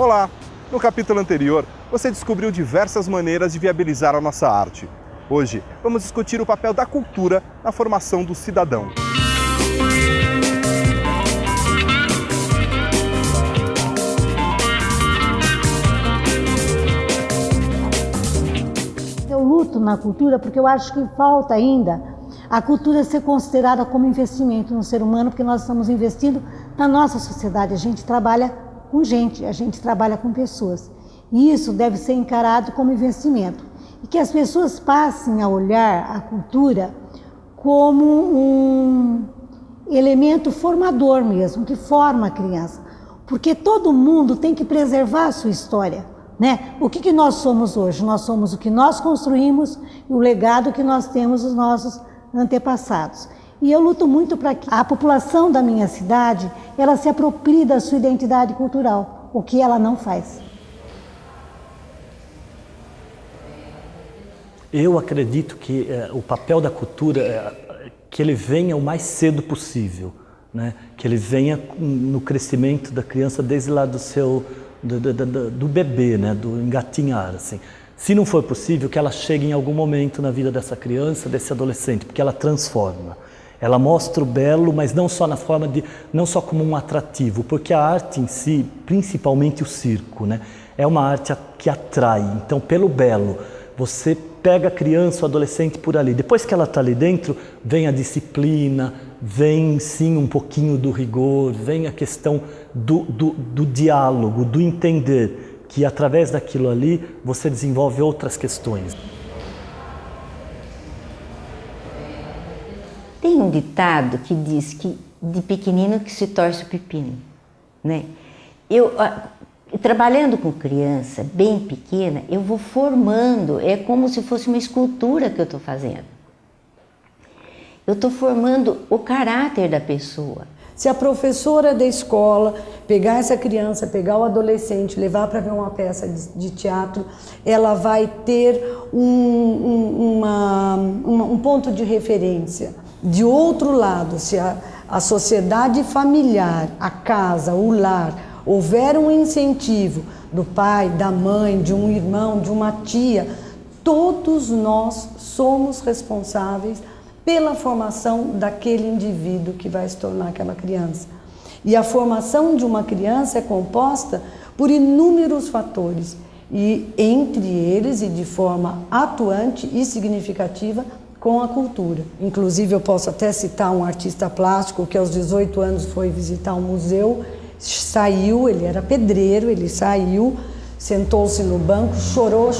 Olá! No capítulo anterior, você descobriu diversas maneiras de viabilizar a nossa arte. Hoje, vamos discutir o papel da cultura na formação do cidadão. Eu luto na cultura porque eu acho que falta ainda a cultura ser considerada como investimento no ser humano, porque nós estamos investindo na nossa sociedade. A gente trabalha com gente, a gente trabalha com pessoas. E isso deve ser encarado como investimento. E que as pessoas passem a olhar a cultura como um elemento formador mesmo, que forma a criança. Porque todo mundo tem que preservar a sua história, né? O que nós somos hoje? Nós somos o que nós construímos e o legado que nós temos dos nossos antepassados. E eu luto muito para que a população da minha cidade, ela se aproprie da sua identidade cultural, o que ela não faz. Eu acredito que o papel da cultura é que ele venha o mais cedo possível, né? Que ele venha no crescimento da criança desde lá do bebê, né? Do engatinhar, assim. Se não for possível, que ela chegue em algum momento na vida dessa criança, desse adolescente, porque ela transforma. Ela mostra o belo, mas não só na forma de, não só como um atrativo, porque a arte em si, principalmente o circo, né? É uma arte que atrai. Então, pelo belo, você pega a criança, o adolescente por ali. Depois que ela está ali dentro, vem a disciplina, vem sim um pouquinho do rigor, vem a questão do diálogo, do entender, que através daquilo ali você desenvolve outras questões. Tem um ditado que diz que de pequenino que se torce o pepino, né? Trabalhando com criança bem pequena, eu vou formando, é como se fosse uma escultura que eu estou fazendo. Eu estou formando o caráter da pessoa. Se a professora da escola pegar essa criança, pegar o adolescente, levar para ver uma peça de teatro, ela vai ter um ponto de referência. De outro lado, se a sociedade familiar, a casa, o lar, houver um incentivo do pai, da mãe, de um irmão, de uma tia, todos nós somos responsáveis pela formação daquele indivíduo que vai se tornar aquela criança. E a formação de uma criança é composta por inúmeros fatores, e entre eles, e de forma atuante e significativa, com a cultura. Inclusive, eu posso até citar um artista plástico que aos 18 anos foi visitar um museu, saiu, ele era pedreiro, ele saiu, sentou-se no banco, chorou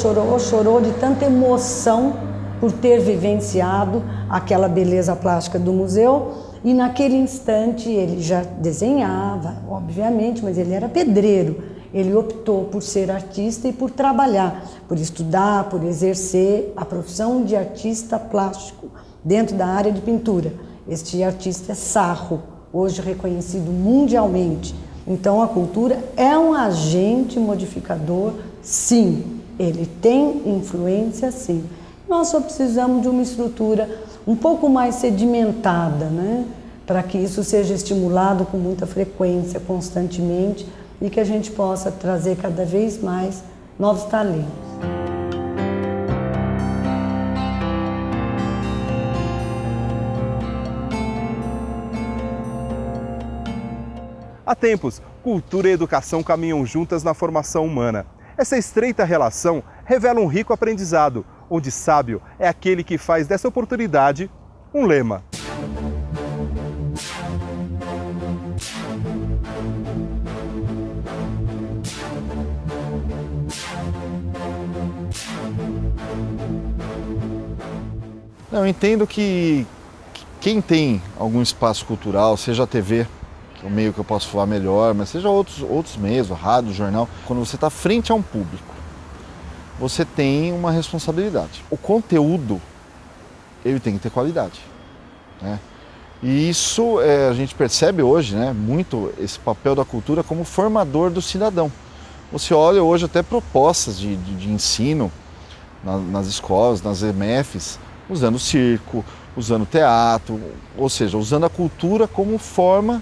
de tanta emoção por ter vivenciado aquela beleza plástica do museu, e naquele instante ele já desenhava, obviamente, mas ele era pedreiro. Ele optou por ser artista e por trabalhar, por estudar, por exercer a profissão de artista plástico dentro da área de pintura. Este artista é Sarro, hoje reconhecido mundialmente. Então a cultura é um agente modificador, sim. Ele tem influência, sim. Nós só precisamos de uma estrutura um pouco mais sedimentada, né? Para que isso seja estimulado com muita frequência, constantemente, e que a gente possa trazer cada vez mais novos talentos. Há tempos, cultura e educação caminham juntas na formação humana. Essa estreita relação revela um rico aprendizado, onde sábio é aquele que faz dessa oportunidade um lema. Eu entendo que quem tem algum espaço cultural, seja a TV, que é o meio que eu posso falar melhor, mas seja outros meios, rádio, jornal, quando você está frente a um público, você tem uma responsabilidade. O conteúdo, ele tem que ter qualidade, né? E isso a gente percebe hoje, né, muito esse papel da cultura como formador do cidadão. Você olha hoje até propostas de ensino nas escolas, nas EMFs, usando circo, usando teatro, ou seja, usando a cultura como forma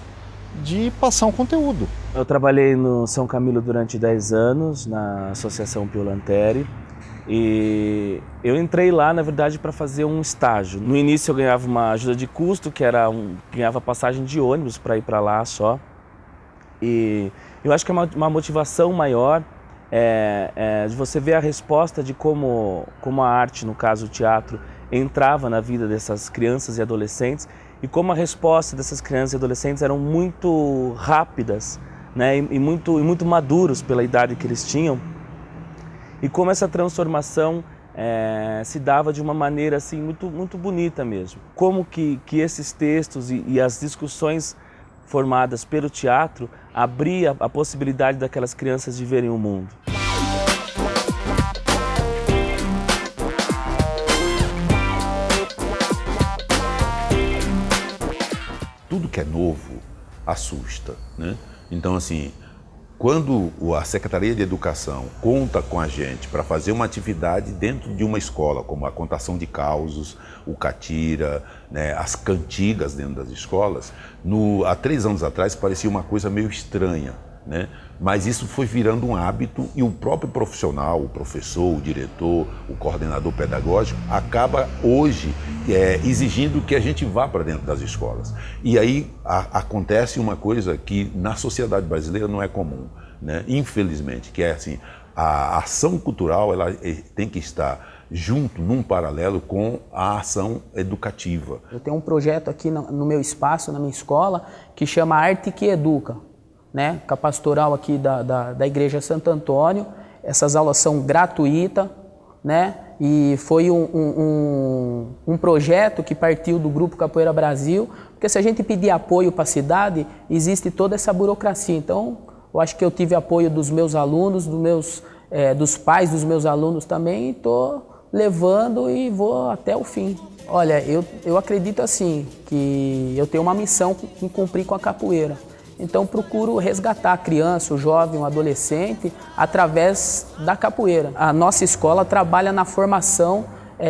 de passar um conteúdo. Eu trabalhei no São Camilo durante 10 anos, na Associação Pio Lanteri, e eu entrei lá, na verdade, para fazer um estágio. No início eu ganhava uma ajuda de custo, que era ganhava passagem de ônibus para ir para lá só. E eu acho que é uma motivação maior de você ver a resposta de como a arte, no caso o teatro, entrava na vida dessas crianças e adolescentes e como a resposta dessas crianças e adolescentes eram muito rápidas, né, e muito maduros pela idade que eles tinham, e como essa transformação se dava de uma maneira assim, muito bonita mesmo. Como que esses textos e as discussões formadas pelo teatro abria a possibilidade daquelas crianças de verem o mundo. Tudo que é novo assusta, né? Então, assim, quando a Secretaria de Educação conta com a gente para fazer uma atividade dentro de uma escola, como a contação de causos, o catira, né, as cantigas dentro das escolas, há 3 anos atrás parecia uma coisa meio estranha, né? Mas isso foi virando um hábito e o próprio profissional, o professor, o diretor, o coordenador pedagógico, acaba hoje exigindo que a gente vá para dentro das escolas. E aí acontece uma coisa que na sociedade brasileira não é comum, né? Infelizmente, que é assim, a ação cultural ela tem que estar junto, num paralelo com a ação educativa. Eu tenho um projeto aqui no meu espaço, na minha escola, que chama Arte que Educa, né? Com a pastoral aqui da Igreja Santo Antônio. Essas aulas são gratuitas, né? E foi um projeto que partiu do Grupo Capoeira Brasil, porque se a gente pedir apoio para a cidade, existe toda essa burocracia. Então, eu acho que eu tive apoio dos meus alunos, dos pais dos meus alunos também, e estou levando e vou até o fim. Olha, eu acredito assim, que eu tenho uma missão em cumprir com a capoeira. Então procuro resgatar a criança, o jovem, o adolescente através da capoeira. A nossa escola trabalha na formação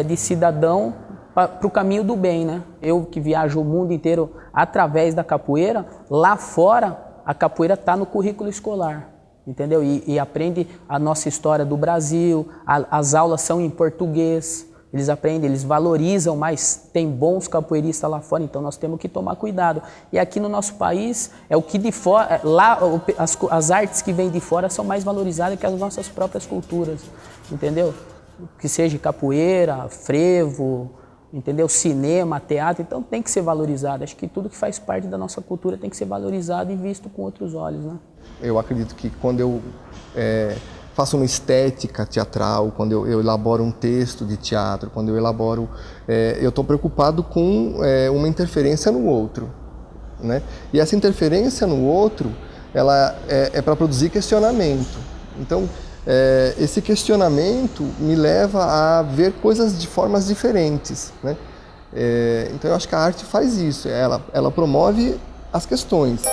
de cidadão para o caminho do bem, né? Eu que viajo o mundo inteiro através da capoeira, lá fora a capoeira está no currículo escolar, entendeu? E aprende a nossa história do Brasil, as aulas são em português. Eles aprendem, eles valorizam, mas tem bons capoeiristas lá fora, então nós temos que tomar cuidado. E aqui no nosso país, é o que de fora, lá as artes que vêm de fora são mais valorizadas que as nossas próprias culturas, entendeu? Que seja capoeira, frevo, entendeu? Cinema, teatro, então tem que ser valorizado. Acho que tudo que faz parte da nossa cultura tem que ser valorizado e visto com outros olhos, né? Eu acredito que quando eu faço uma estética teatral, quando eu elaboro um texto de teatro, quando eu elaboro... eu estou preocupado com uma interferência no outro, né? E essa interferência no outro, ela é para produzir questionamento. Então, esse questionamento me leva a ver coisas de formas diferentes, né? Então, eu acho que a arte faz isso, ela promove as questões.